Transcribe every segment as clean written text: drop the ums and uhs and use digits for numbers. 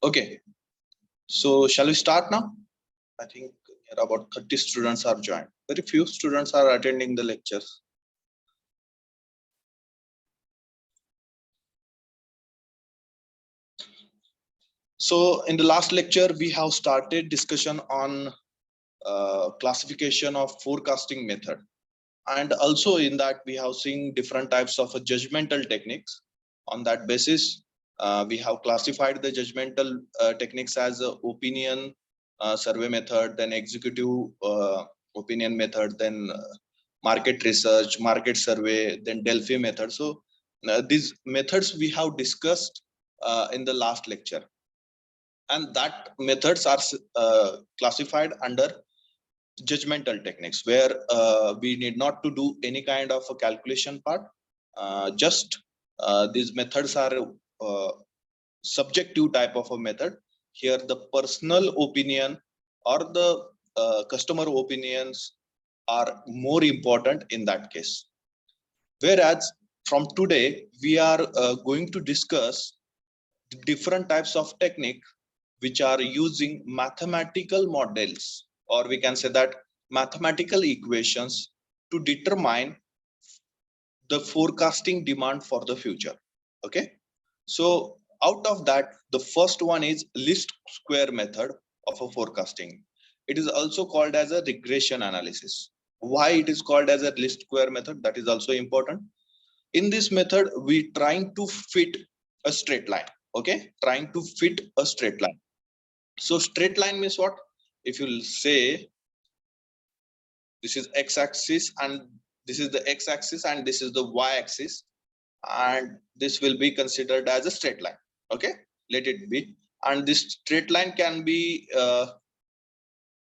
Okay, so shall we start now? I think about 30 students are joined. Very few students are attending the lectures. So in the last lecture, we have started discussion on classification of forecasting method. And also in that, we have seen different types of judgmental techniques. On that basis, we have classified the judgmental techniques as opinion survey method, then executive opinion method, then market research, market survey, then Delphi method. So these methods we have discussed in the last lecture. And that methods are classified under judgmental techniques, where we need not to do any kind of a calculation part. Just these methods are subjective type of a method. Here the personal opinion or the customer opinions are more important in that case. Whereas from today we are going to discuss different types of technique which are using mathematical models, or we can say that mathematical equations, to determine the forecasting demand for the future. Okay, so out of that, the first one is least square method of a forecasting. It is also called as a regression analysis. Why it is called as a least square method, that is also important. In this method, we trying to fit a straight line. Okay, trying to fit a straight line. So straight line means what? If you say this is x-axis and this is the x-axis and this is the y-axis, and this will be considered as a straight line. Okay, let it be. And this straight line can be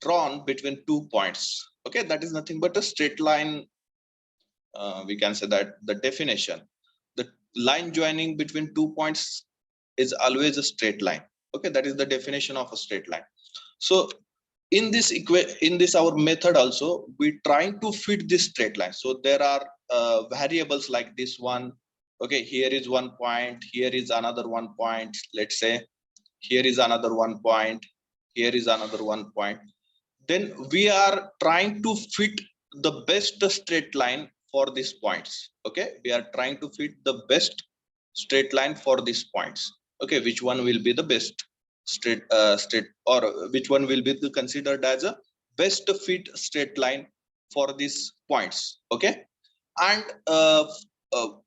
drawn between 2 points. Okay, that is nothing but a straight line. We can say that the definition, the line joining between 2 points is always a straight line. Okay, that is the definition of a straight line. So in this our method also, we trying to fit this straight line. So there are variables like this one. Okay, here is 1 point, here is another 1 point, let's say here is another 1 point, here is another 1 point. Then we are trying to fit the best straight line for these points. Okay, we are trying to fit the best straight line for these points. Okay, which one will be the best straight or which one will be considered as a best fit straight line for these points. Okay, and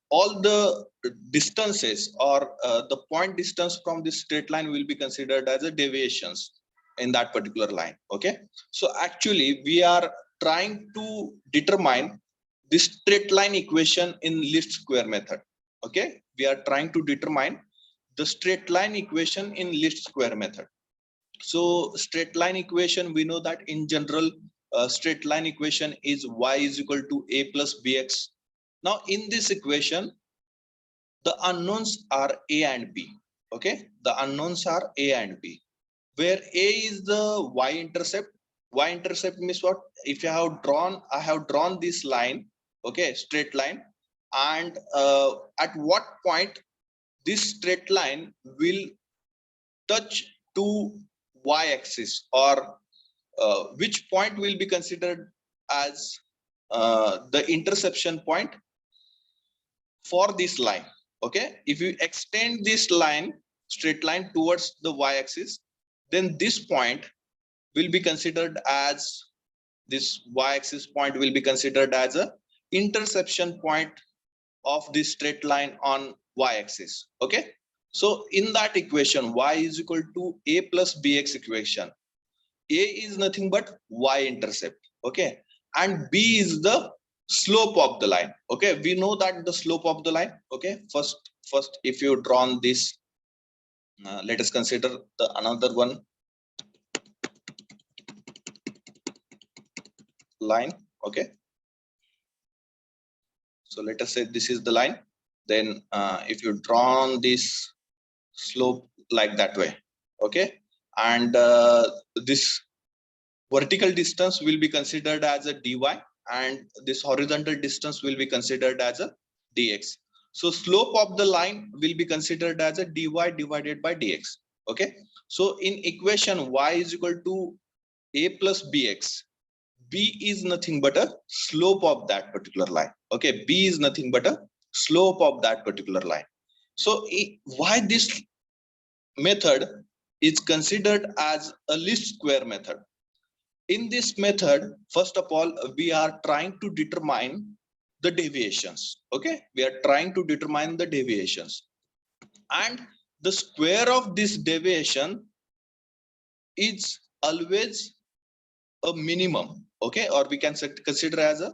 all the distances or the point distance from this straight line will be considered as a deviations in that particular line. Okay, so actually we are trying to determine this straight line equation in least square method. Okay, we are trying to determine the straight line equation in least square method. So straight line equation, we know that in general straight line equation is y is equal to a plus bx. Now in this equation, the unknowns are a and b. Okay, the unknowns are a and b, where a is the y-intercept. Y-intercept means what? If I have drawn this line, okay, straight line, and at what point this straight line will touch to y-axis, or which point will be considered as the interception point for this line. Okay, if you extend this line, straight line, towards the y-axis, then this point will be considered as, this y-axis point will be considered as a interception point of this straight line on y-axis. Okay, so in that equation, y is equal to a plus bx equation, a is nothing but y-intercept. Okay, and b is the slope of the line. Okay, we know that the slope of the line. Okay, first if you drawn this, let us consider the another one line. Okay, so let us say this is the line. Then if you drawn this slope like that way, okay, and this vertical distance will be considered as a dy, and this horizontal distance will be considered as a dx. So slope of the line will be considered as a dy divided by dx. Okay, so in equation y is equal to a plus bx, b is nothing but a slope of that particular line. Okay, b is nothing but a slope of that particular line. So why this method is considered as a least square method? In this method, first of all, we are trying to determine the deviations. Okay, we are trying to determine the deviations, and the square of this deviation is always a minimum. Okay, or we can consider as a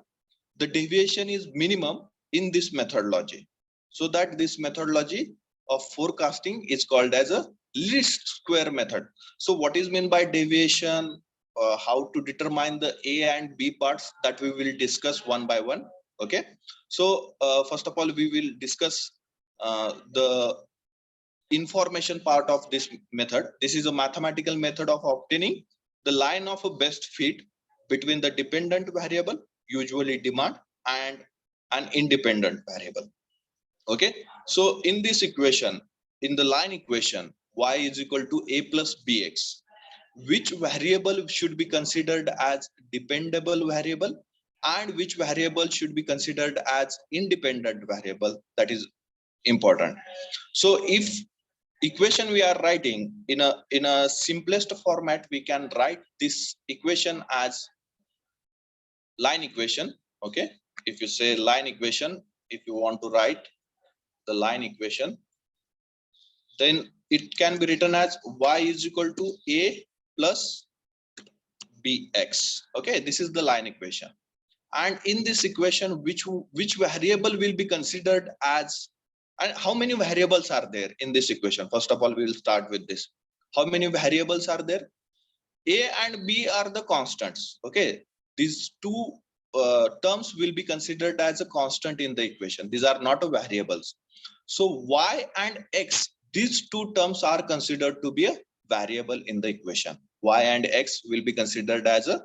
the deviation is minimum in this methodology, so that this methodology of forecasting is called as a least square method. So what is meant by deviation, how to determine the a and b parts, that we will discuss one by one. Okay, so first of all we will discuss the information part of this method. This is a mathematical method of obtaining the line of a best fit between the dependent variable, usually demand, and an independent variable. Okay, so in this equation, in the line equation, y is equal to a plus bx, which variable should be considered as dependable variable and which variable should be considered as independent variable, that is important. So if equation we are writing in a simplest format, we can write this equation as line equation. Okay, if you say line equation, if you want to write the line equation, then it can be written as y is equal to a plus bx. Okay, this is the line equation. And in this equation, which variable will be considered as, and how many variables are there in this equation? First of all, we will start with this. How many variables are there? A and b are the constants. Okay, these two terms will be considered as a constant in the equation. These are not variables. So y and x, these two terms are considered to be a variable in the equation. Y and x will be considered as a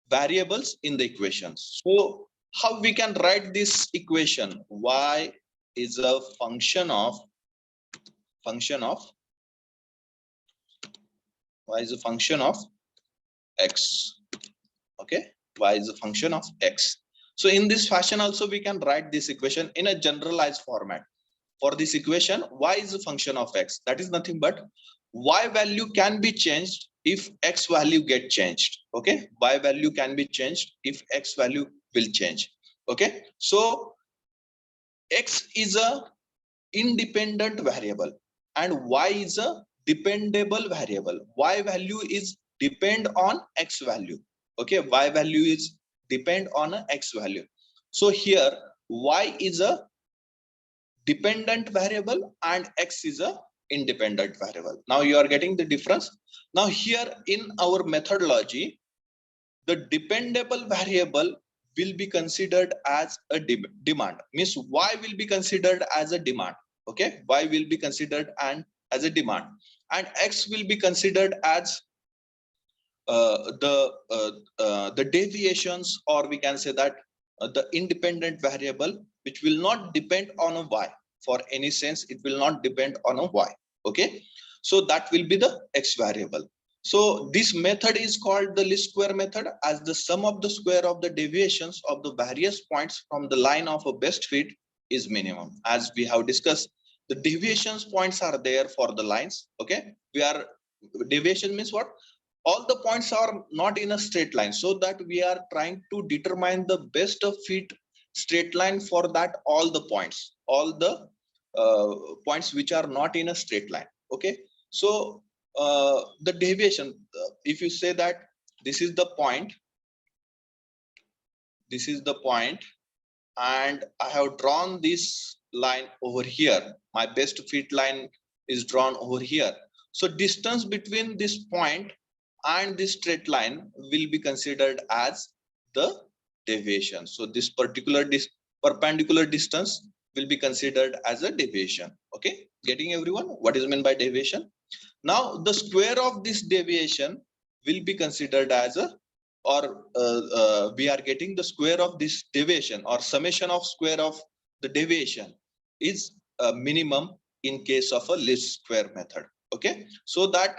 variables in the equation. So how we can write this equation? Y is a function of y is a function of x. Okay, y is a function of x. So in this fashion also we can write this equation in a generalized format. For this equation, y is a function of x. That is nothing but y value can be changed if x value get changed. Okay, y value can be changed if x value will change. Okay, so x is a independent variable and y is a dependable variable. Y value is depend on x value. Okay, y value is depend on a x value. So here y is a dependent variable and x is a independent variable. Now you are getting the difference. Now here in our methodology, the dependable variable will be considered as a demand, means y will be considered as a demand. Okay, y will be considered as a demand, and x will be considered as the deviations, or we can say that the independent variable which will not depend on a y. For any sense, it will not depend on a y. Okay, so that will be the x variable. So this method is called the least square method, as the sum of the square of the deviations of the various points from the line of a best fit is minimum. As we have discussed, the deviations points are there for the lines. Okay, we are, deviation means what? All the points are not in a straight line, so that we are trying to determine the best of fit straight line for that all the points, all the points which are not in a straight line. Okay, so the deviation, if you say that this is the point, this is the point, and I have drawn this line over here, my best fit line is drawn over here. So distance between this point and this straight line will be considered as the deviation. So this particular perpendicular distance will be considered as a deviation. Okay, getting everyone what is meant by deviation? Now the square of this deviation will be considered as a, or we are getting the square of this deviation, or summation of square of the deviation is a minimum in case of a least square method. Okay, so that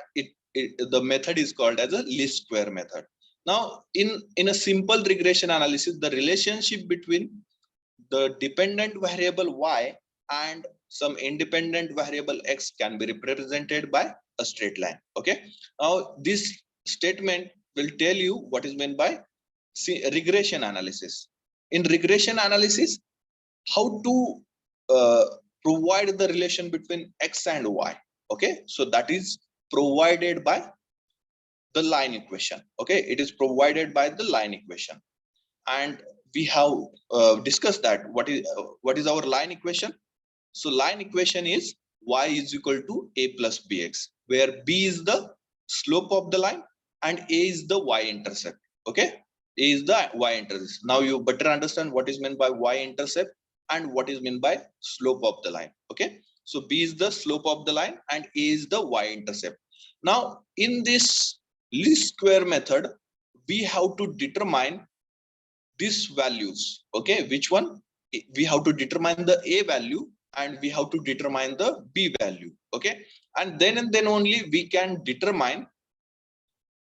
the method is called as a least square method. Now in a simple regression analysis, the relationship between the dependent variable y and some independent variable x can be represented by a straight line. Okay, now this statement will tell you what is meant by regression analysis. In regression analysis, how to uh, provide the relation between x and y. Okay, so that is provided by the line equation. Okay, it is provided by the line equation, and we have discussed that what is our line equation. So line equation is y is equal to a plus bx, where b is the slope of the line and a is the y-intercept. Okay, a is the y-intercept. Now you better understand what is meant by y-intercept and what is meant by slope of the line. Okay, so b is the slope of the line and a is the y-intercept. Now in this least square method, we have to determine these values. Okay, which one? We have to determine the a value and we have to determine the b value. Okay, and then only we can determine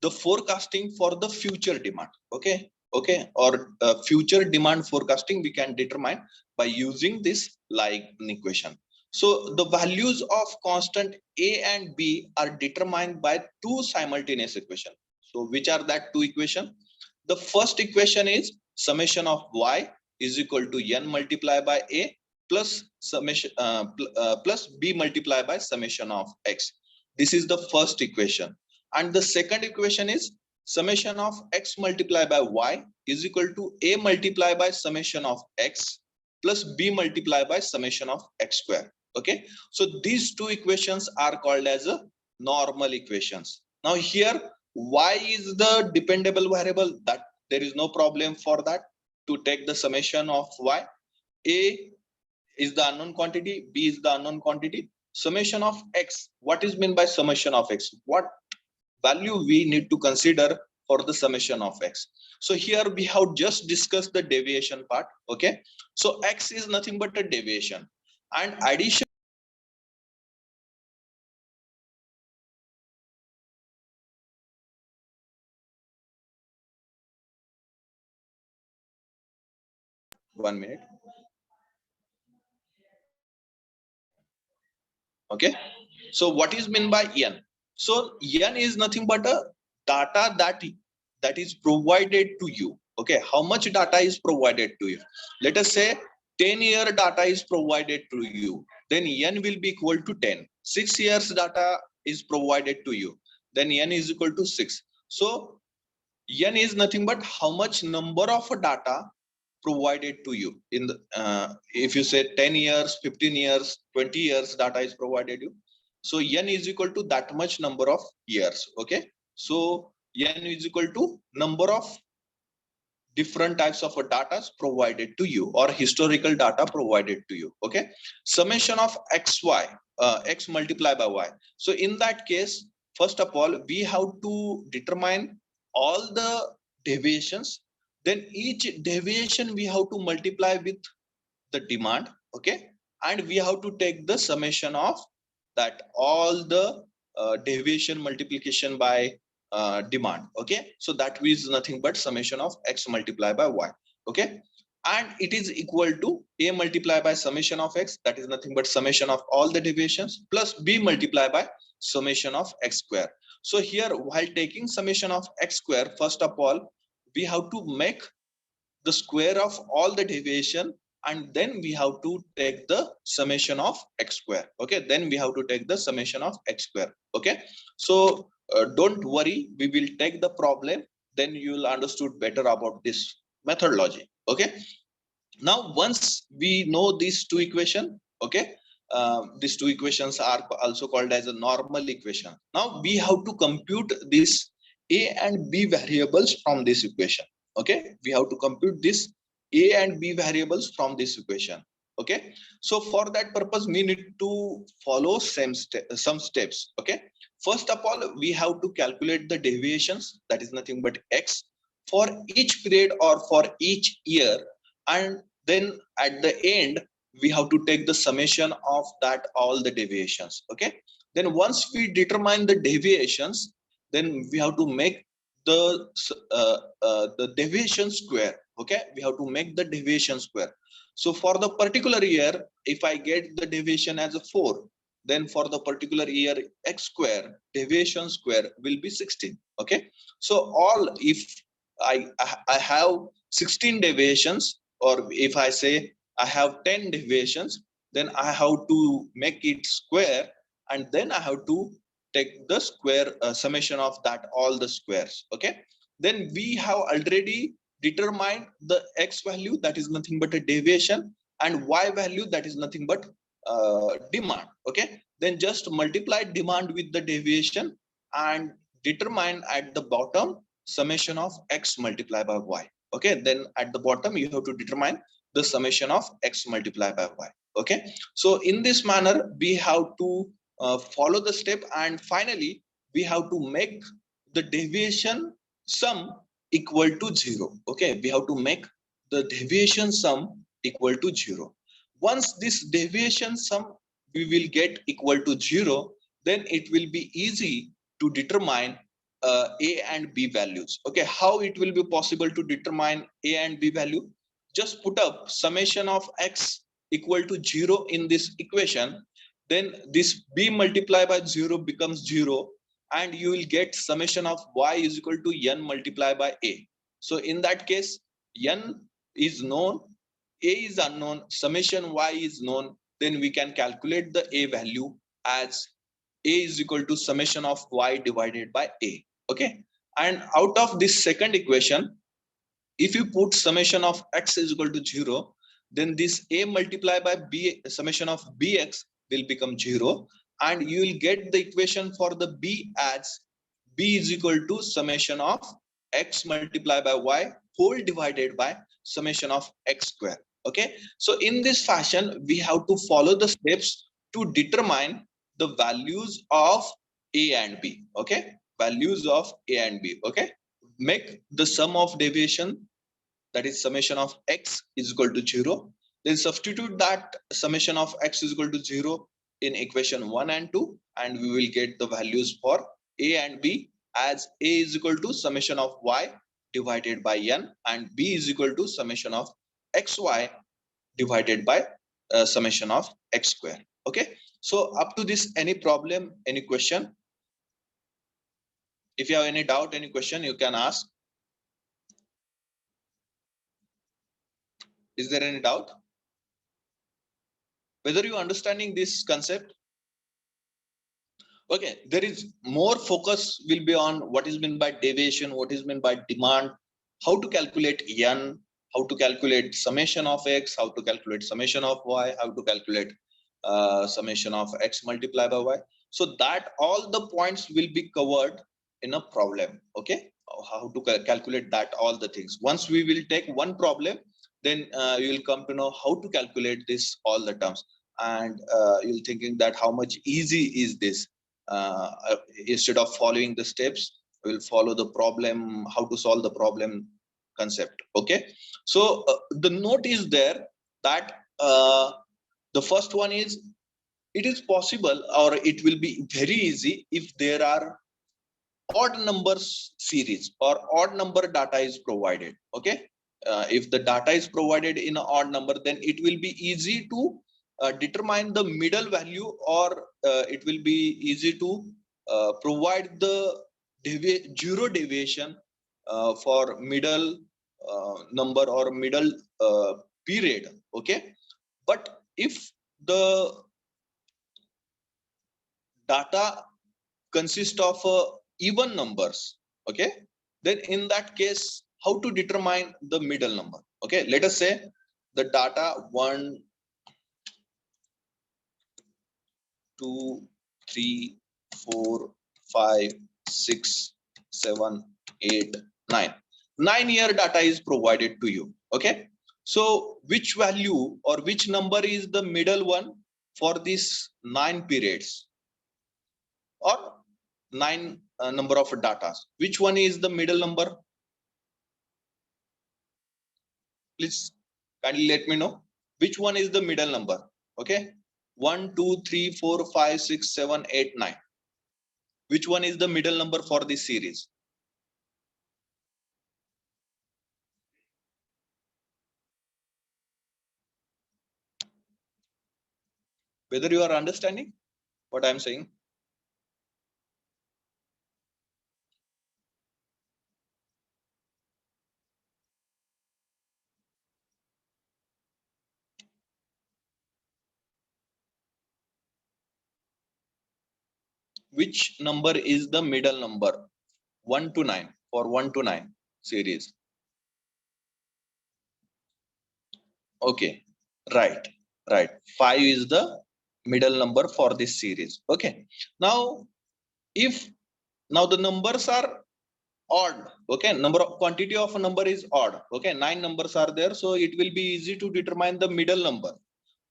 the forecasting for the future demand. Okay, okay, or future demand forecasting we can determine by using this line equation. So the values of constant a and b are determined by two simultaneous equations. So which are that two equations? The first equation is summation of y is equal to n multiplied by a plus summation plus b multiplied by summation of x. This is the first equation. And the second equation is summation of x multiplied by y is equal to a multiplied by summation of x plus b multiplied by summation of x square. Okay, so these two equations are called as a normal equations. Now here y is the dependable variable, that there is no problem for that to take the summation of y. A is the unknown quantity, b is the unknown quantity. Summation of x, what is meant by summation of x? What value we need to consider for the summation of x? So here we have just discussed the deviation part. Okay, so x is nothing but a deviation, and addition. One minute. Okay, so what is meant by n? So n is nothing but a data that is provided to you. Okay, how much data is provided to you? Let us say 10-year data is provided to you, then n will be equal to 10. 6 years data is provided to you, then n is equal to 6. So n is nothing but how much number of data provided to you in the if you say 10 years, 15 years, 20 years data is provided you, so n is equal to that much number of years. Okay, so n is equal to number of different types of data provided to you or historical data provided to you. Okay, summation of xy, x multiplied by y. So in that case, first of all we have to determine all the deviations, then each deviation we have to multiply with the demand. Okay, and we have to take the summation of that all the deviation multiplication by demand. Okay, so that is nothing but summation of x multiplied by y. Okay, and it is equal to a multiplied by summation of x, that is nothing but summation of all the deviations, plus b multiplied by summation of x square. So here while taking summation of x square, first of all we have to make the square of all the deviation, and then we have to take the summation of x square. Okay, then we have to take the summation of x square. Okay, so don't worry, we will take the problem, then you will understood better about this methodology. Okay, now once we know these two equation, okay, these two equations are also called as a normal equation. Now we have to compute this a and b variables from this equation. Okay, we have to compute this a and b variables from this equation. Okay, so for that purpose we need to follow some steps. Okay, first of all we have to calculate the deviations, that is nothing but x, for each period or for each year, and then at the end we have to take the summation of that all the deviations. Okay, Then once we determine the deviations, then we have to make the deviation square. Okay, we have to make the deviation square. So for the particular year, if I get the deviation as a 4, then for the particular year x square, deviation square will be 16. Okay, so all, if I have 16 deviations, or if I say I have 10 deviations, then I have to make it square, and then I have to take the square summation of that all the squares. Okay, then we have already determined the x value, that is nothing but a deviation, and y value, that is nothing but demand. Okay, then just multiply demand with the deviation and determine at the bottom summation of x multiplied by y. Okay, then at the bottom you have to determine the summation of x multiplied by y. Okay, so in this manner we have to follow the step, and finally we have to make the deviation sum equal to 0. Okay, we have to make the deviation sum equal to 0. Once this deviation sum we will get equal to 0, then it will be easy to determine a and b values. Okay, how it will be possible to determine a and b value? Just put up summation of x equal to 0 in this equation, then this b multiplied by 0 becomes 0, and you will get summation of y is equal to n multiplied by a. So in that case, n is known, a is unknown, summation y is known, then we can calculate the a value as a is equal to summation of y divided by a. Okay, and out of this second equation, if you put summation of x is equal to 0, then this a multiplied by b, summation of bx will become 0, and you will get the equation for the b as b is equal to summation of x multiplied by y whole divided by summation of x square. Okay, so in this fashion we have to follow the steps to determine the values of a and b. Okay, values of a and b. Okay, make the sum of deviation, that is summation of x is equal to 0, then substitute that summation of x is equal to 0 in equation 1 and 2, and we will get the values for a and b as a is equal to summation of y divided by n, and b is equal to summation of xy divided by summation of x square. Okay, so up to this, any problem, any question? If you have any doubt, any question, you can ask. Is there any doubt whether you understanding this concept? Okay, there is more focus will be on what is meant by deviation, what is meant by demand, how to calculate n, how to calculate summation of x, how to calculate summation of y, how to calculate summation of x multiplied by y. So that all the points will be covered in a problem. Okay, how to calculate that all the things. Once we will take one problem, then you will come to know how to calculate this all the terms, and you'll thinking that how much easy is this. Instead of following the steps, we'll follow the problem, how to solve the problem concept. Okay, so the note is there that the first one is, it is possible or it will be very easy if there are odd numbers series or odd number data is provided. Okay, if the data is provided in an odd number, then it will be easy to determine the middle value, or it will be easy to provide the zero deviation for middle number or middle period. Okay, but if the data consists of even numbers, okay, then in that case, how to determine the middle number? Okay, let us say the data 1, 2, 3, 4, 5, 6, 7, 8, 9. 9-year data is provided to you. Okay, so which value or which number is the middle one for these 9 periods or 9 number of data? Which one is the middle number? Please kindly let me know which one is the middle number. Okay, 1, 2, 3, 4, 5, 6, 7, 8, 9. Which one is the middle number for this series? Whether you are understanding what I am saying? Which number is the middle number? 1 to 9 for 1 to 9 series. Okay, right. 5 is the middle number for this series. Okay. Now, if now the numbers are odd, okay, number of quantity of a number is odd, okay, 9 numbers are there, so it will be easy to determine the middle number.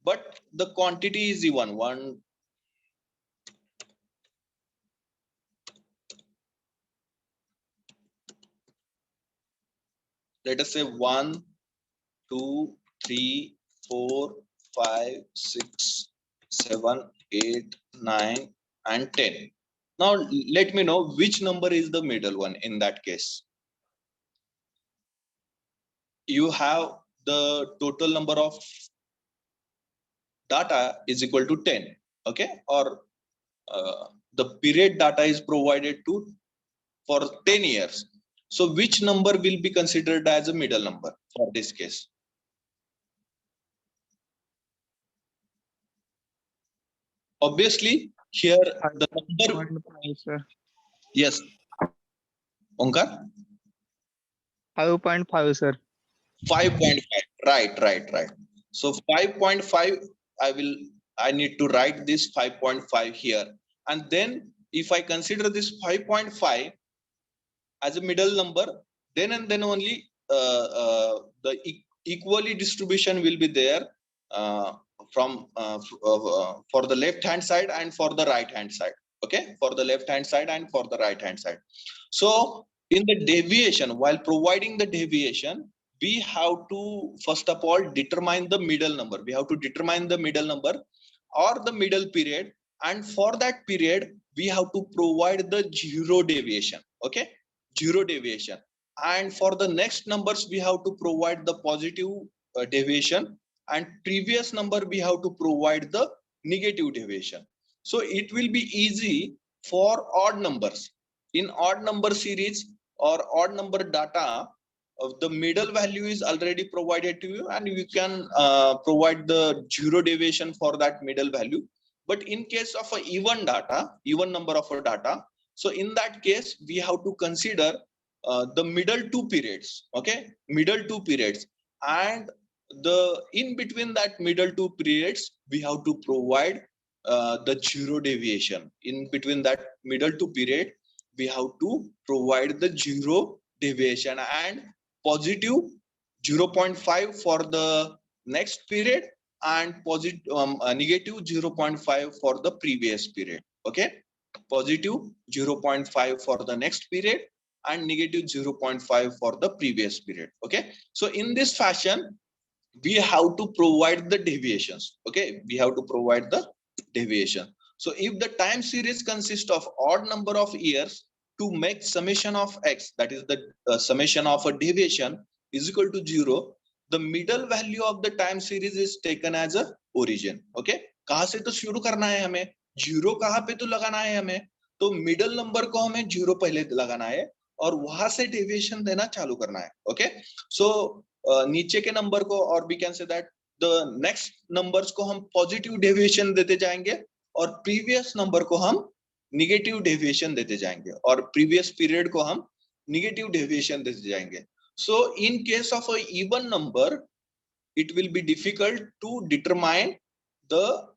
But the quantity is even one. Let us say 1, 2, 3, 4, 5, 6, 7, 8, 9, and 10. Now let me know which number is the middle one in that case. You have the total number of data is equal to 10, okay, or the period data is provided to for 10 years. So which number will be considered as a middle number for this case? Obviously, here the number. 5.5, sir. Yes, Onkar? 5.5, sir. 5.5. Right. So 5.5, I need to write this 5.5 here. And then if I consider this 5.5 as a middle number, then and then only the equally distribution will be there from for the left hand side and for the right hand side. Okay, for the left hand side and for the right hand side. So in the deviation, while providing the deviation, we have to first of all determine the middle number. We have to determine the middle number or the middle period, and for that period we have to provide the zero deviation. Okay, zero deviation. And for the next numbers we have to provide the positive deviation, and previous number we have to provide the negative deviation. So it will be easy for odd numbers. In odd number series or odd number data, the middle value is already provided to you, and you can provide the zero deviation for that middle value. But in case of a even number of a data, so in that case we have to consider the middle two periods. Okay, middle two periods, and the in between that middle two periods we have to provide the zero deviation. In between that middle two period we have to provide the zero deviation, and positive 0.5 for the next period, and positive negative 0.5 for the previous period. Okay, positive 0.5 for the next period and negative 0.5 for the previous period. Okay, so in this fashion we have to provide the deviations. Okay, we have to provide the deviation. So if the time series consists of odd number of years, to make summation of x, that is the summation of a deviation, is equal to 0, the middle value of the time series is taken as a origin. Okay, कहाँ से तो शुरू करना है हमें, zero कहाँ पे तो लगाना है हमें, तो मिडल नंबर को हमें जीरो पहले लगाना है और वहां से डेविएशन देना चालू करना है. ओके, सो नीचे के नंबर को, और we can say that the next numbers को हम पॉजिटिव डेविएशन देते जाएंगे और प्रीवियस नंबर को हम निगेटिव डेविएशन देते जाएंगे और प्रीवियस पीरियड को हम निगेटिव डेविएशन देते जाएंगे. So in case of a even number, it will be difficult to determine the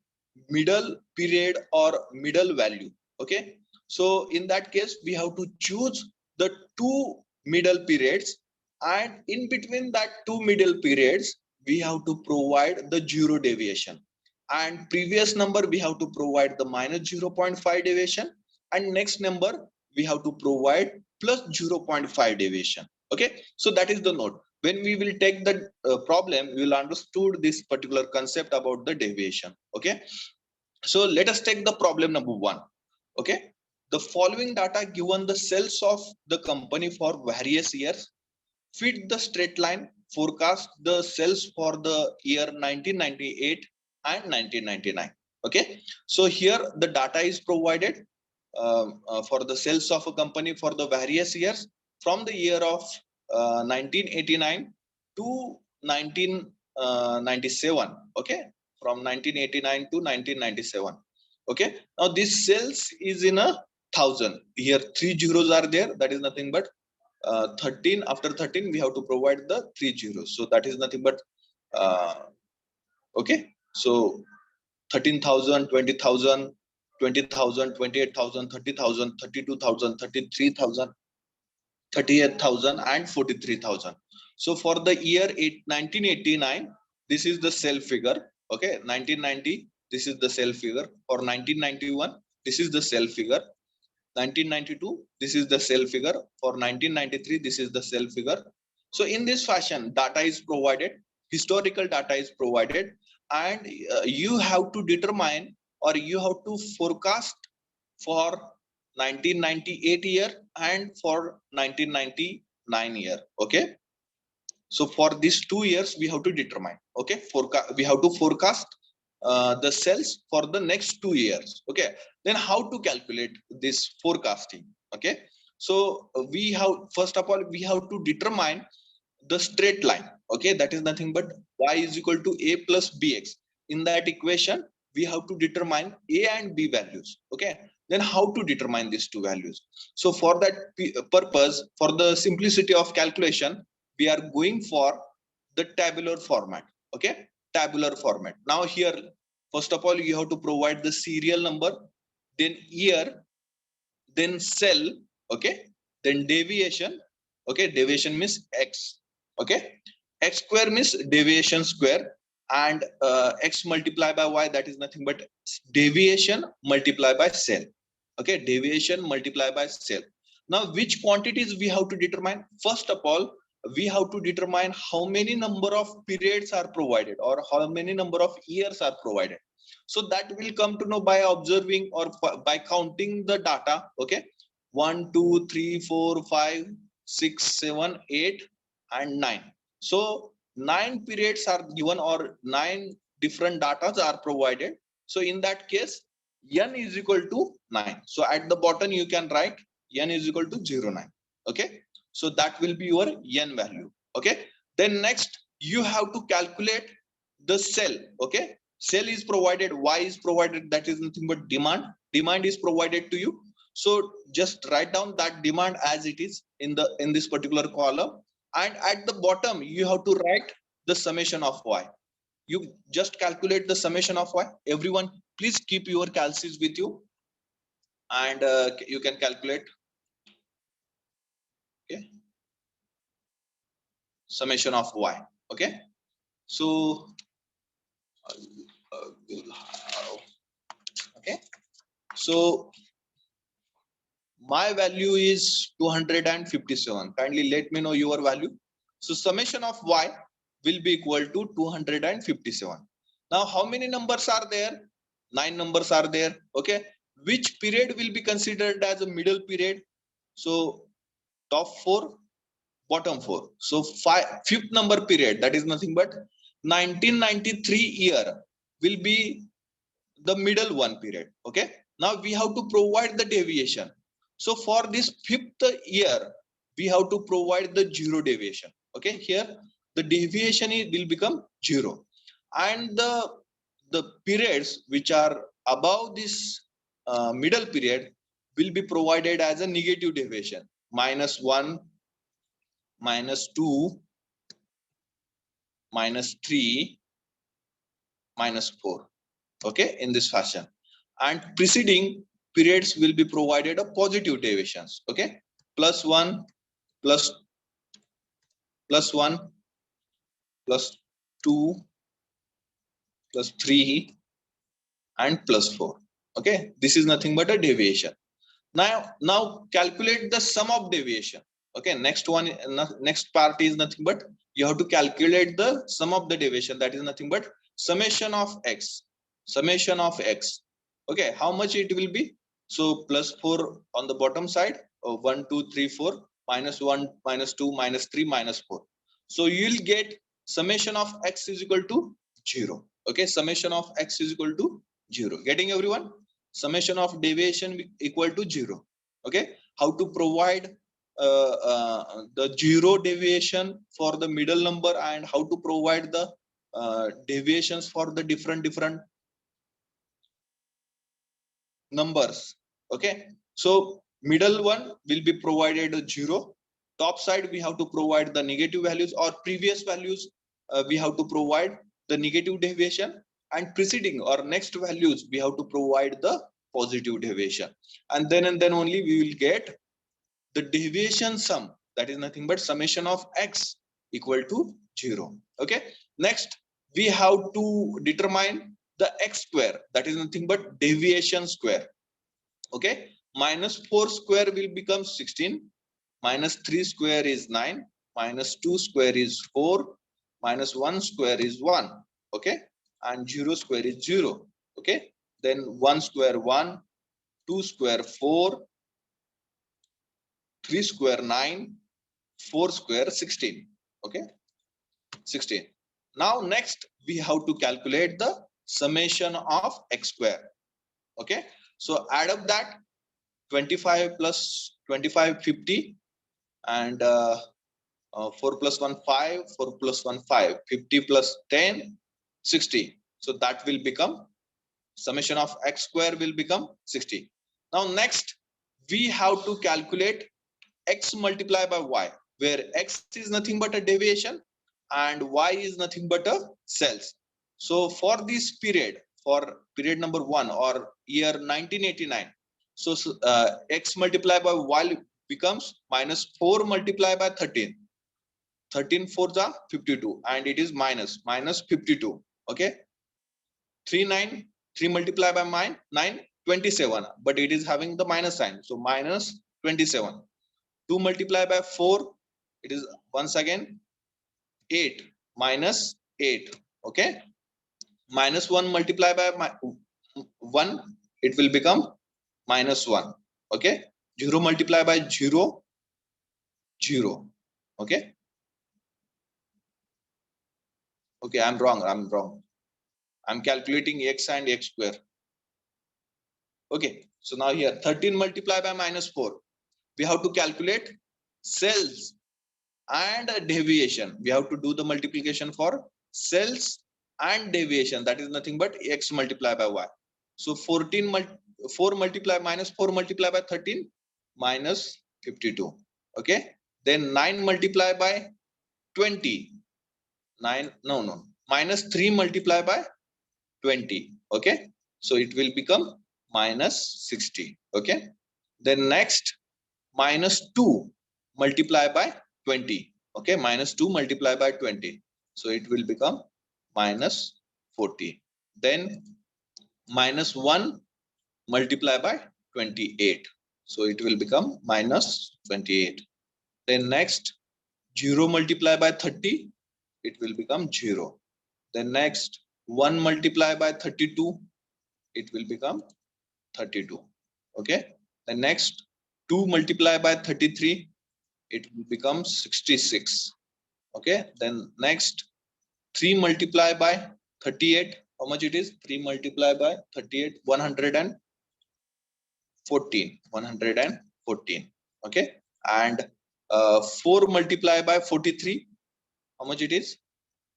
middle period or middle value. Okay, so in that case we have to choose the two middle periods, and in between that two middle periods we have to provide the zero deviation, and previous number we have to provide the minus 0.5 deviation, and next number we have to provide plus 0.5 deviation. Okay, so that is the note. When we will take the problem, we will understood this particular concept about the deviation. Okay, So let us take the problem number 1. Okay, the following data given the sales of the company for various years, fit the straight line, forecast the sales for the year 1998 and 1999. Okay, so here the data is provided for the sales of a company for the various years from the year of 1989 to 1997. Okay, from 1989 to 1997. Okay, now this sales is in a thousand. Here 3 zeros are there, that is nothing but 13. After 13 we have to provide the 3 zeros, so that is nothing but okay, so 13,000, 20,000, 20,000, 28,000, 30,000, 32,000, 33,000, 38,000, and 43,000. So for the year 1989, this is the sale figure. Okay, 1990, this is the sale figure. For 1991, this is the sale figure. 1992, this is the sale figure. For 1993, this is the sale figure. So in this fashion, data is provided, historical data is provided, and you have to determine, or you have to forecast for 1998 year and for 1999 year. Okay, so for these 2 years we have to determine. Okay, we have to forecast the sales for the next 2 years. Okay, then how to calculate this forecasting? Okay, so we have, first of all, we have to determine the straight line. Okay, that is nothing but y is equal to a plus bx. In that equation we have to determine a and b values. Okay, then how to determine these two values? So for that purpose, for the simplicity of calculation, we are going for the tabular format. Okay, tabular format. Now here, first of all, you have to provide the serial number, then year, then cell. Okay, then deviation. Okay, deviation means x. Okay, x square means deviation square, and x multiplied by y, that is nothing but deviation multiplied by cell. Okay, deviation multiplied by cell. Now which quantities we have to determine? First of all, we have to determine how many number of periods are provided, or how many number of years are provided. So that will come to know by observing or by counting the data. Okay, 1 2 3 4 5 6 7 8 and 9. So 9 periods are given, or 9 different data are provided. So in that case, n is equal to 9. So at the bottom you can write n is equal to 0.9. Okay, so that will be your n value. Okay, then next you have to calculate the cell. Okay, cell is provided, y is provided, that is nothing but demand. Demand is provided to you. So just write down that demand as it is in this particular column, and at the bottom you have to write the summation of y. You just calculate the summation of y. Everyone, please keep your calcs with you, and you can calculate. Okay, summation of y. Okay, so okay, so my value is 257. Kindly let me know your value. So summation of y will be equal to 257. Now how many numbers are there? 9 numbers are there. Okay, which period will be considered as a middle period? So top 4, bottom 4. So fifth number period, that is nothing but 1993 year, will be the middle one period. Okay, now we have to provide the deviation. So for this fifth year we have to provide the zero deviation. Okay, here the deviation will become 0, and the periods which are above this middle period will be provided as a negative deviation, -1, -2, -3, -4. Okay, in this fashion, and preceding periods will be provided a positive deviations. Okay, +1, +1, +2, +3, and +4. Okay, this is nothing but a deviation. Now calculate the sum of deviation. Okay, next part is nothing but you have to calculate the sum of the deviation, that is nothing but summation of x. Summation of x. Okay, how much it will be? So plus 4 on the bottom side, 1 2 3 4, minus 1 minus 2 minus 3 minus 4. So you'll get summation of x is equal to 0. Okay, summation of x is equal to 0. Getting everyone? Summation of deviation equal to 0. Okay, how to provide the 0 deviation for the middle number, and how to provide the deviations for the different numbers. Okay, so middle one will be provided 0. Top side we have to provide the negative values, or previous values we have to provide the negative deviation, and preceding or next values we have to provide the positive deviation, and then only we will get the deviation sum, that is nothing but summation of x equal to 0. Okay, next we have to determine the x square, that is nothing but deviation square. Okay, minus 4 square will become 16, minus 3 square is 9, minus 2 square is 4, minus 1 square is 1. Okay, and 0 square is 0. Okay, then 1 square 1, 2 square 4, 3 square 9, 4 square 16. Okay, 16. Now next we have to calculate the summation of x square. Okay, so add up that 25 plus 25 50, and 4 plus 1 5, 4 plus 1 5, 50 plus 10 60. So that will become summation of x square will become 60. Now next we have to calculate x multiplied by y, where x is nothing but a deviation and y is nothing but a cells. So for this period, for period number 1 or year 1989, so x multiplied by y becomes minus 4 multiplied by 13. 13 4s are 52, and it is minus 52. Okay, 3 multiplied by 9 27, but it is having the minus sign, so minus 27. 2 multiplied by 4, it is once again 8 minus 8. Okay, minus 1 multiplied by 1, it will become minus 1. Okay, 0 multiplied by 0, 0. Okay, okay, I'm wrong. I'm calculating x and x square. Okay, so now here 13 multiplied by minus 4, we have to calculate cells and deviation. We have to do the multiplication for cells and deviation, that is nothing but x multiplied by y. So 4 multiplied minus 4 multiplied by 13, minus 52. Okay, then 9 multiplied by 20, 9 no minus 3 multiplied by 20. Okay, so it will become minus 60. Okay, then next minus 2 multiplied by 20. Okay, minus 2 multiplied by 20, so it will become minus 40. Then minus 1 multiplied by 28, so it will become minus 28. Then next 0 multiplied by 30, it will become 0. Then next 1 multiplied by 32, it will become 32. Okay, the next 2 multiplied by 33, it will become 66. Okay, then next 3 multiplied by 38, how much it is? 3 multiplied by 38, 114. Okay, and 4 multiplied by 43, how much it is?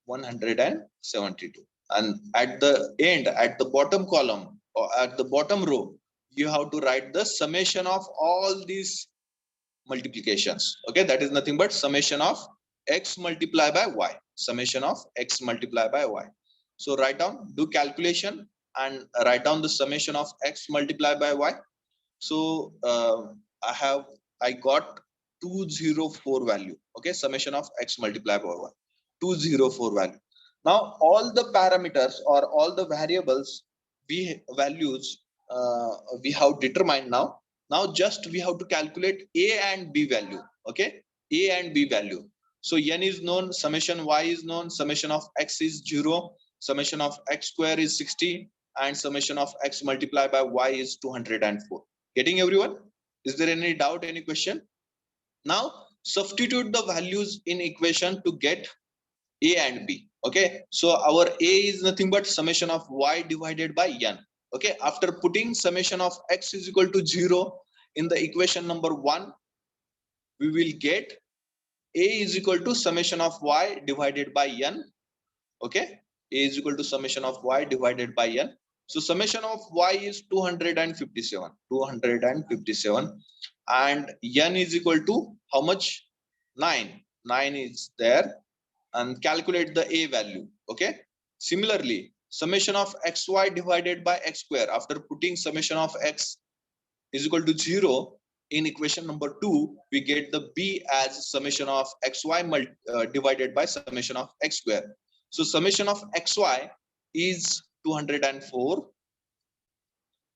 172. And at the end, at the bottom column or at the bottom row, you have to write the summation of all these multiplications. Okay, that is nothing but summation of x multiplied by y, summation of x multiplied by y. So write down, do calculation and write down the summation of x multiplied by y. So I got 204 value. Okay, summation of x multiplied by y, 204 value. Now all the parameters or all the variables values we have determined. Now just we have to calculate a and b value. Okay, a and b value. So n is known, summation y is known, summation of x is 0, summation of x square is 60, and summation of x multiplied by y is 204. Getting everyone? Is there any doubt, any question? Now substitute the values in equation to get a and b. Okay, so our a is nothing but summation of y divided by n. Okay, after putting summation of x is equal to 0 in the equation number 1, we will get a is equal to summation of y divided by n. Okay, a is equal to summation of y divided by n. So summation of y is 257 and n is equal to how much? 9 is there, and calculate the a value. Okay, similarly summation of xy divided by x square, after putting summation of x is equal to 0 in equation number 2, we get the b as summation of xy divided by summation of x square. So summation of xy is 204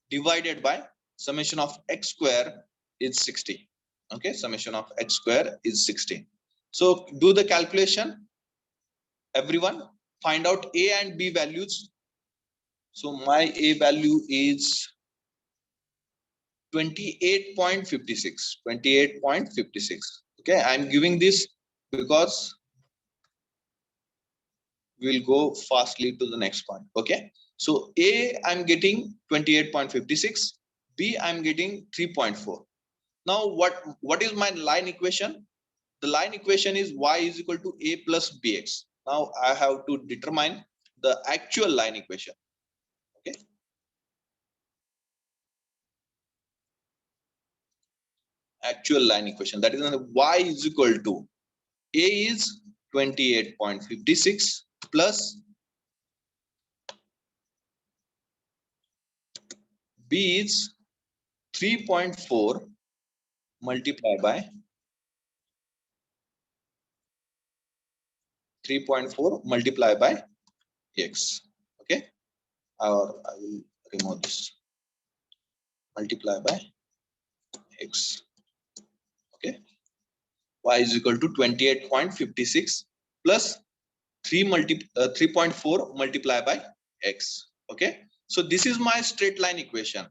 divided by summation of x square is 60. Okay, summation of x square is 60. So do the calculation, everyone. Find out a and b values. So my a value is 28.56. Okay, I'm giving this because we'll go fastly to the next point. Okay, so a I'm getting 28.56, b I'm getting 3.4. Now what is my line equation? The line equation is y is equal to a plus bx. Now I have to determine the actual line equation. Okay, actual line equation, that is y is equal to a is 28.56 plus b is 3.4 multiplied by x. Okay, or I will remove this, multiply by x. Okay, y is equal to 28.56 plus 3.4 multiplied by x. Okay, so this is my straight line equation.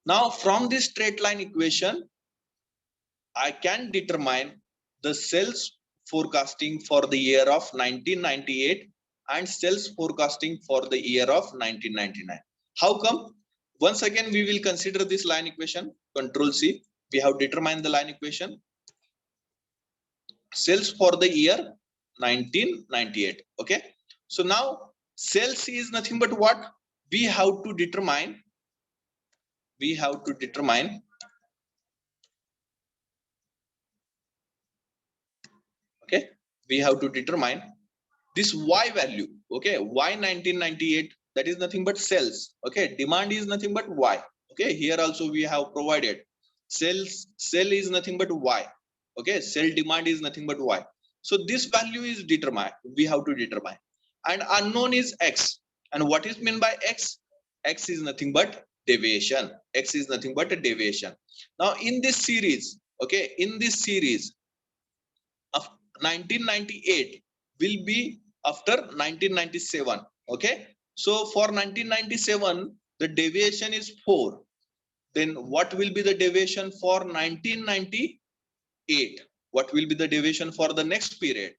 Now from this straight line equation I can determine the sales forecasting for the year of 1998 and sales forecasting for the year of 1999. How come? Once again we will consider this line equation. Control C. We have determined the line equation. Sales for the year 1998. Okay, so now sales is nothing but what? We have to determine okay, we have to determine this y value. Okay, y 1998, that is nothing but sales. Okay, demand is nothing but y. Okay, here also we have provided sell is nothing but y. Okay, sell demand is nothing but y. So this value is determined, we have to determine, and unknown is x. And what is meant by x? X is nothing but deviation. X is nothing but a deviation. Now in this series, okay, in this series of 1998 will be after 1997. Okay, so for 1997 the deviation is 4. Then what will be the deviation for 1998? What will be the deviation for the next period?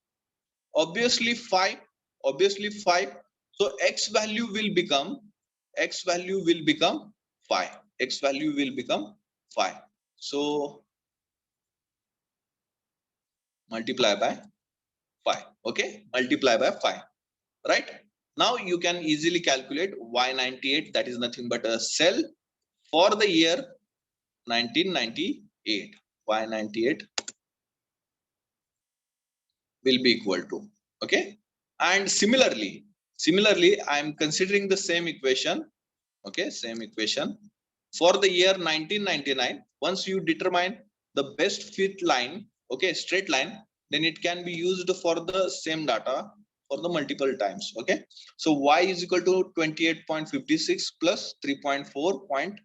Obviously 5. Obviously 5. So x value will become 5. X value will become 5. So multiply by 5. Okay, multiply by 5. Right, now you can easily calculate y98, that is nothing but a cell for the year 1998. Y98 will be equal to, okay, and similarly I am considering the same equation. Okay, same equation for the year 1999. Once you determine the best fit line, okay, straight line, then it can be used for the same data for the multiple times. Okay, so y is equal to 28.56 plus 3.4 point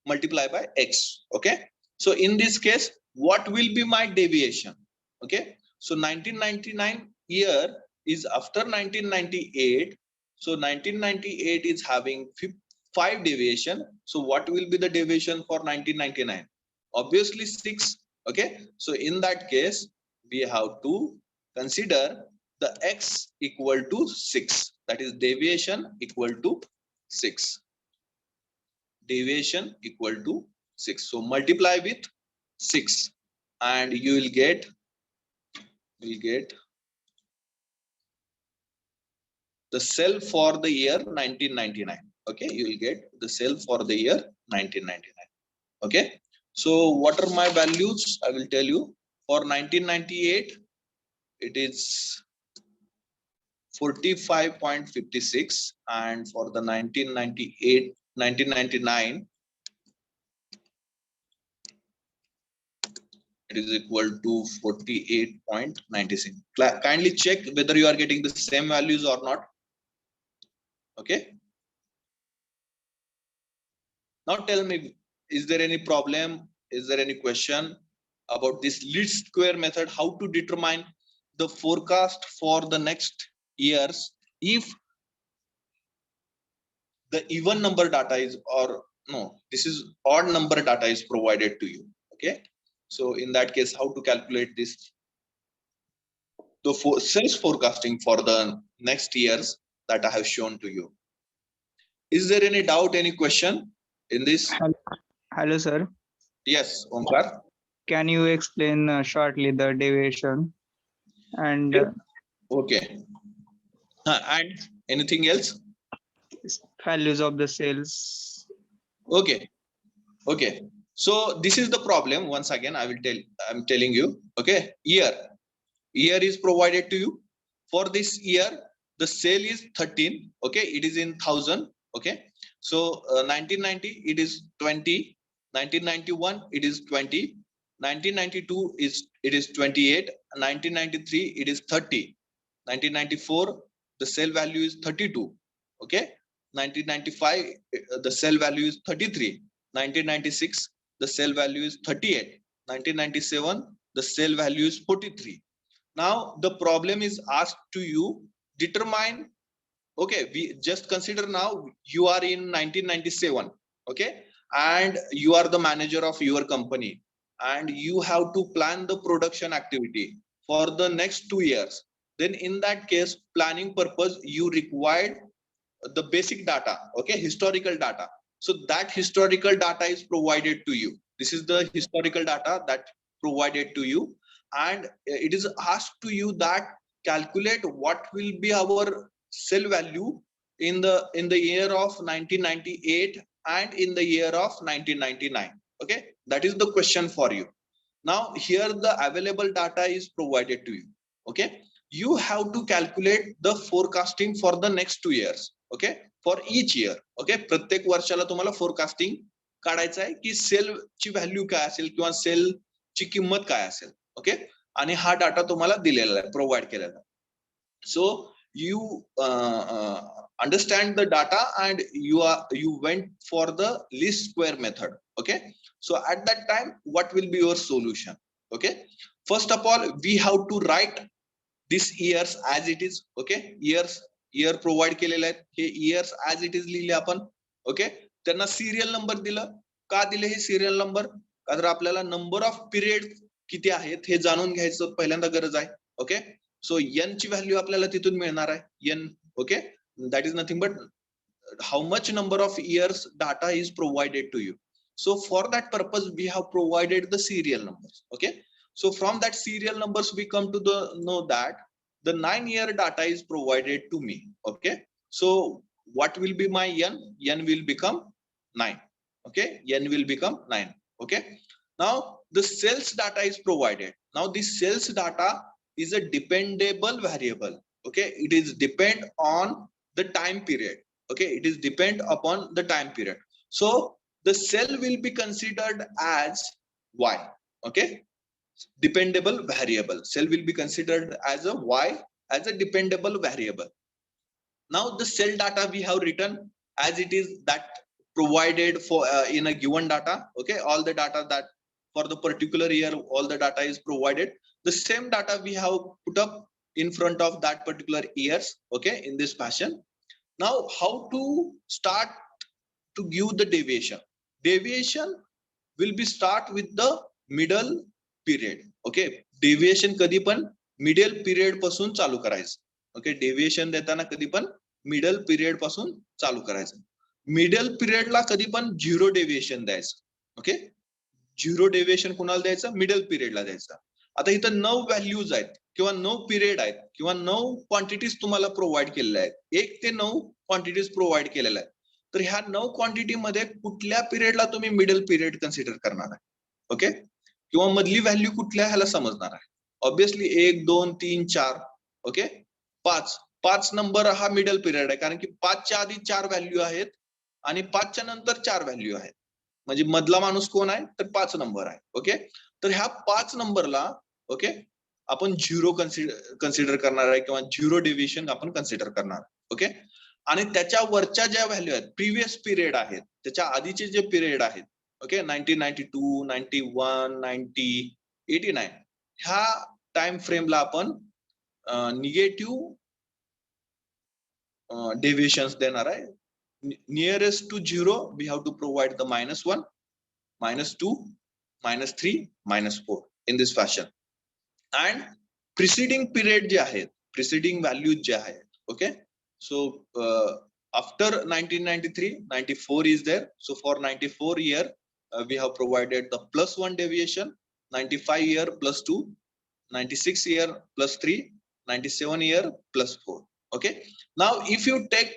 multiply by x. Okay, so in this case what will be my deviation? Okay, so 1999 year is after 1998. So 1998 is having 5 deviation. So what will be the deviation for 1999? Obviously 6. Okay, so in that case we have to consider the x equal to 6, that is deviation equal to 6, deviation equal to 6. So multiply with 6 and you will get the cell for the year 1999. Okay, you will get the cell for the year 1999. Okay, so what are my values? I will tell you. For 1998 it is 45.56, and for the 1999 it is equal to 48.96. Kindly check whether you are getting the same values or not. Okay, now tell me, is there any problem? Is there any question about this least square method? How to determine the forecast for the next years if the even number data is, or no, this is odd number data is provided to you. Okay, so in that case, how to calculate this? The sales forecasting for the next years that I have shown to you. Is there any doubt, any question in this? Hello, sir. Yes, Omkar. Can you explain shortly the deviation and Okay. And anything else? values of the sales? Okay. Okay. So this is the problem. Once again, I'm telling you. Okay. Year is provided to you. For this year, the sale is 13. Okay. It is in 1,000. Okay. So 1990 it is 20. 1991 it is 20. 1992 it is 28. 1993 it is 30. 1994 the sale value is 32. Okay. 1995 the sale value is 33. 1996 the sale value is 38. 1997 the sale value is 43. Now the problem is asked to you, determine. Okay, we just consider now you are in 1997. Okay, and you are the manager of your company and you have to plan the production activity for the next 2 years. Then in that case, planning purpose, you required the basic data. Okay, historical data. So that historical data is provided to you. This is the historical data that provided to you, and it is asked to you that calculate what will be our sell value in the year of 1998 and in the year of 1999. Okay, that is the question for you. Now here the available data is provided to you. Okay, you have to calculate the forecasting for the next 2 years. Okay, for each year. Okay, प्रत्येक वर्षाला तुम्हाला forecasting काढायचं आहे की cell ची value काय असेल किंवा सेल ची किंमत काय असेल. ओके, आणि हा डाटा तुम्हाला दिलेला आहे, प्रोव्हाइड केलेला आहे. So you understand the data and you went for the least square method. Okay, so at that time what will be your solution? Okay, first of all we have to write this years as it is. Okay, year provide केलेले आहेत, हे years as it is लिहिले आपण. Okay, त्यांना serial number दिलं. का दिले हे serial number? कारण आपल्याला नंबर ऑफ पिरियड किती आहेत हे जाणून घ्यायचं पहिल्यांदा गरज आहे. ओके, सो n ची व्हॅल्यू आपल्याला तिथून मिळणार आहे n. Okay, that is nothing but how much number of years data is provided to you. So for that purpose we have provided the serial numbers. Okay, so from that serial numbers we come to the know that the 9-year data is provided to me. Okay, so what will be my n will become 9. Okay, n will become 9. Okay, now the sales data is provided. Now this sales data is a dependable variable. Okay, it is depend on the time period. Okay, it is depend upon the time period. So the cell will be considered as y. Okay, dependable variable. Cell will be considered as a y, as a dependable variable. Now the cell data we have written as it is, that provided for in a given data. Okay, all the data that for the particular year, all the data is provided. The same data we have put up in front of that particular years. Okay, in this fashion. Now how to start to give the deviation. Deviation will be start with the middle period. Okay, deviation कधी पण middle period पासून चालू करायचं. Okay, deviation देताना कधी पण middle period पासून चालू करायचं. मिडल पिरियड ला कधी पण झिरो डेव्हिएशन द्यायचं. ओके, झिरो डेव्हिएशन कुणाला द्यायचं? मिडल पिरियडला द्यायचं. आता इथं 9 व्हॅल्यूज आहेत किंवा 9 पिरियड आहेत किंवा 9 क्वांटिटीज तुम्हाला प्रोव्हाइड केलेल्या आहेत. 1 ते 9 क्वांटिटीज प्रोव्हाइड केलेल्या आहेत. तर ह्या 9 क्वांटिटी मध्ये कुठल्या पिरियडला तुम्ही मिडल पिरियड कन्सिडर करणार आहे? ओके, किंवा मधली व्हॅल्यू कुठल्या ह्याला समजणार आहे? ऑब्विसली 1 2 3 4. ओके, 5 नंबर हा मिडल पिरियड आहे, कारण की 5च्या आधी 4 व्हॅल्यू आहेत आणि 5च्या नंतर 4 व्हॅल्यू आहेत. म्हणजे मधला माणूस कोण आहे? तर 5 नंबर आहे. ओके, तर ह्या 5 नंबरला ओके आपण झिरो कन्सिडर करणार आहे किंवा झिरो डेव्हिएशन आपण कन्सिडर करणार. ओके, आणि त्याच्या वरच्या ज्या व्हॅल्यू आहेत, प्रिव्हियस पिरियड आहेत, त्याच्या आधीचे जे पिरियड आहेत, ओके 1992, 91, 90, 89, ह्या टाइम फ्रेमला आपण निगेटिव्ह डेव्हिएशन्स देणार आहे. Nearest to 0 we have to provide the -1, -2, -3, -4 in this fashion. And preceding period जे आहेत, preceding values जे आहेत, okay, so after 1993 94 is there, so for 94 year we have provided the +1 deviation, 95 year +2, 96 year +3, 97 year +4. Okay, now if you take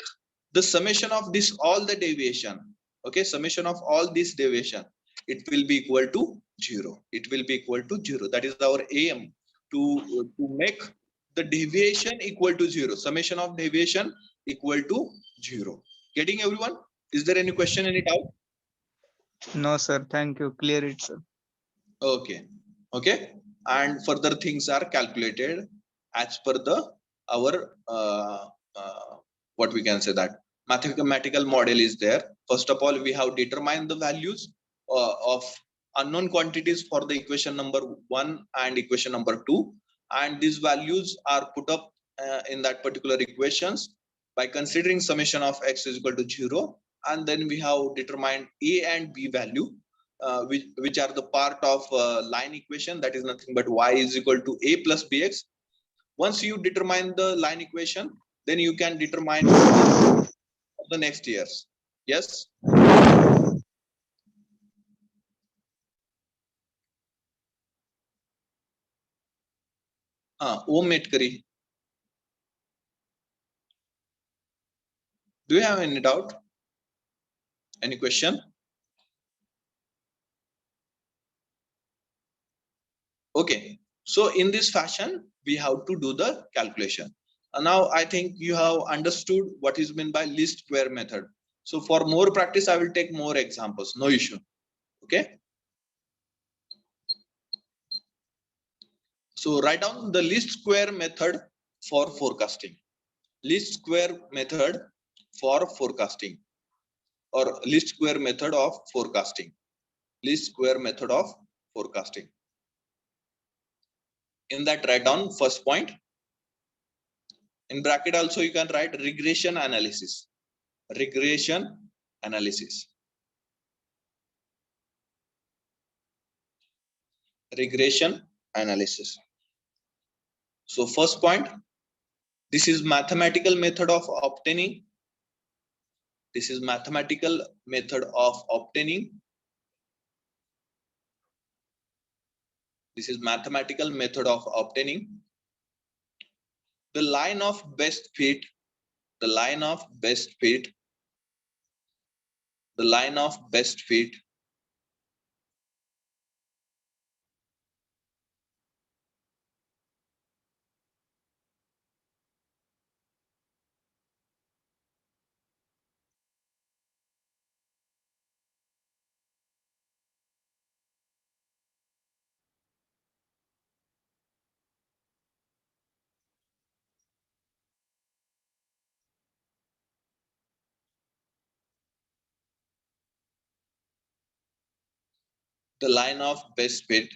the summation of this all the deviation, okay, summation of all this deviation, it will be equal to 0. It will be equal to 0. That is our aim, to make the deviation equal to 0. Summation of deviation equal to 0. Getting everyone? Is there any question, any doubt? No, sir. Thank you. Clear it, sir. Okay, okay, and further things are calculated as per the our what we can say that mathematical model is there. First of all, we have determined the values of unknown quantities for the equation number 1 and equation number 2, and these values are put up in that particular equations by considering summation of x is equal to 0, and then we have determined a and b value, which are the part of line equation, that is nothing but y is equal to a plus bx. Once you determine the line equation, then you can determine the next years. Yes, Om Metkari, do you have any doubt, any question? Okay, so in this fashion we have to do the calculation. Now I think you have understood what is meant by least square method. So for more practice I will take more examples, no issue. Okay, so write down the least square method for forecasting. Least square method for forecasting, or least square method of forecasting. Least square method of forecasting. In that, write down first point. In bracket also you can write regression analysis. Regression analysis. Regression analysis. So first point, this is mathematical method of obtaining. This is mathematical method of obtaining. This is mathematical method of obtaining the line of best fit. The line of best fit. The line of best fit the line of best fit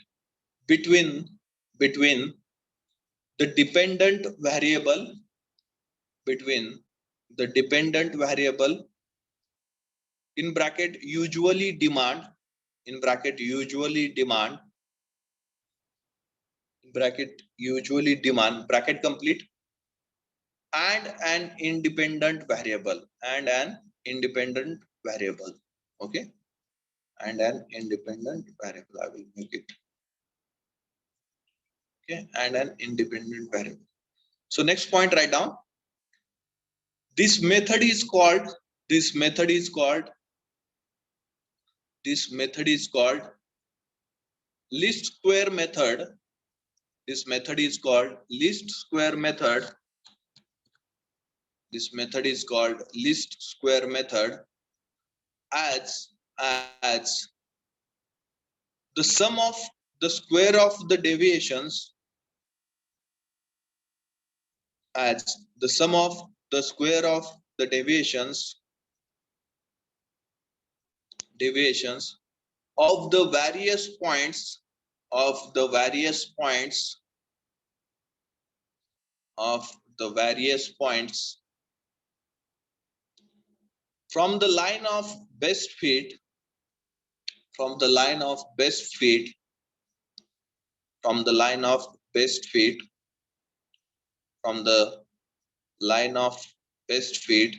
between the dependent variable, between the dependent variable in bracket usually demand, in bracket usually demand, bracket usually demand, bracket complete, and an independent variable, and an independent variable. Okay, and an independent variable, I will make it. Okay, and an independent variable. So next point, write down. This method is called, this method is called, this method is called least square method. This method is called least square method. This method is called least square method as the sum of the square of the deviations, as the sum of the square of the deviations of the various points, of the various points, of the various points from the line of best fit, from the line of best fit, from the line of best fit, from the line of best fit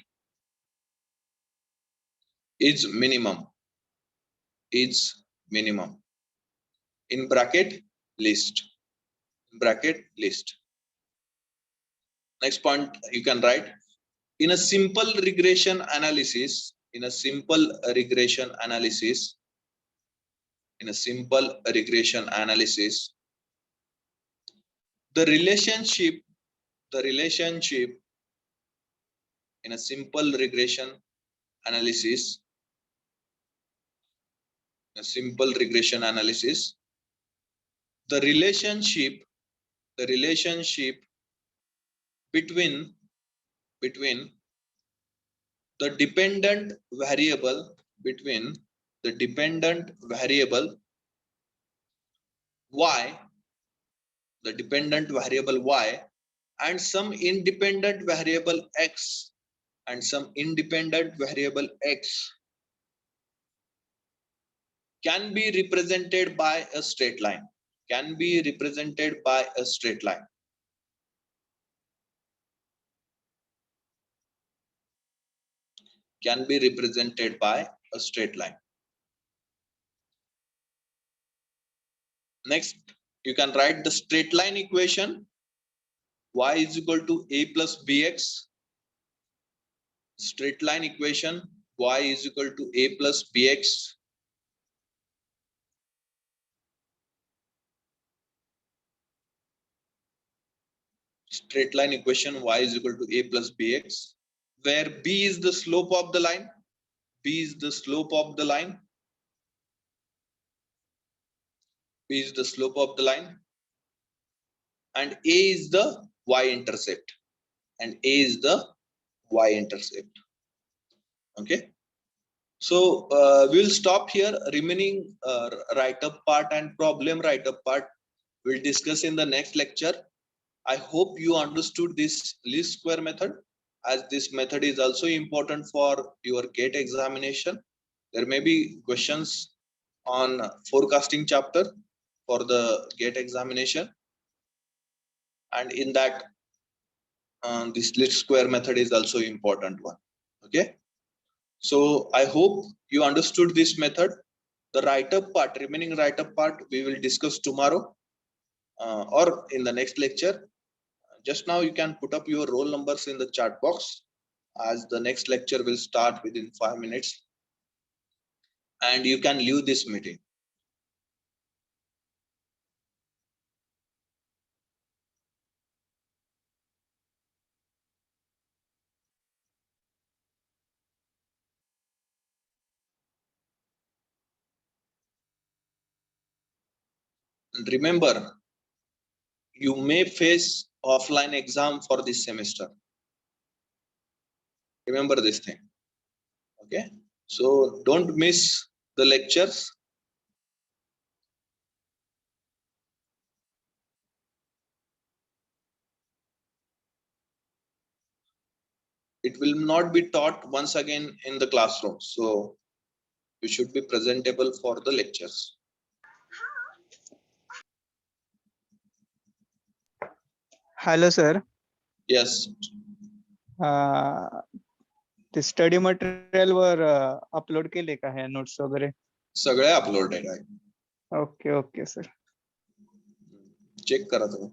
is minimum, is minimum, in bracket list, bracket list. Next point you can write, in a simple regression analysis, in a simple regression analysis, in a simple regression analysis, the relationship, the relationship, in a simple regression analysis, a simple regression analysis, the relationship, the relationship between the dependent variable, between the dependent variable y, the dependent variable y, and some independent variable x, and some independent variable x can be represented by a straight line, can be represented by a straight line. Can be represented by a straight line. Next, you can write the straight line equation, y is equal to a plus bx. Straight line equation, y is equal to a plus bx. Straight line equation, y is equal to a plus bx, where b is the slope of the line, b is the slope of the line, b is the slope of the line, and a is the y-intercept, and a is the y-intercept. Okay, so we'll stop here. Remaining write-up part and problem write-up part we'll discuss in the next lecture. I hope you understood this least square method, as this method is also important for your GATE examination. There may be questions on forecasting chapter for the GATE examination, and in that this least square method is also important one. Okay, so I hope you understood this method. The write-up part, remaining write-up part, we will discuss tomorrow or in the next lecture. Just now you can put up your roll numbers in the chat box, as the next lecture will start within 5 minutes, and you can leave this meeting. And remember, you may face offline exam for this semester. Remember this thing. Okay, so don't miss the lectures. It will not be taught once again in the classroom. So You should be presentable for the lectures. Hello, sir. Yes, ते study material वर upload केले का हे notes वगैरे? सगळे uploaded आहे. Okay okay sir. Check करा तुम्ही.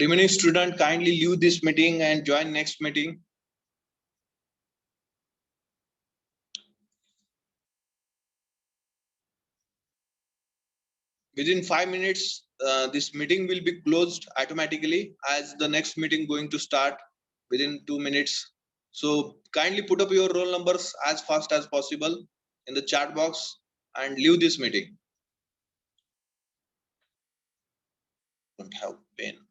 Remaining student, kindly leave this meeting and join next meeting. Within 5 minutes, this meeting will be closed automatically as the next meeting going to start within 2 minutes. So kindly put up your roll numbers as fast as possible in the chat box and leave this meeting. Don't have pen.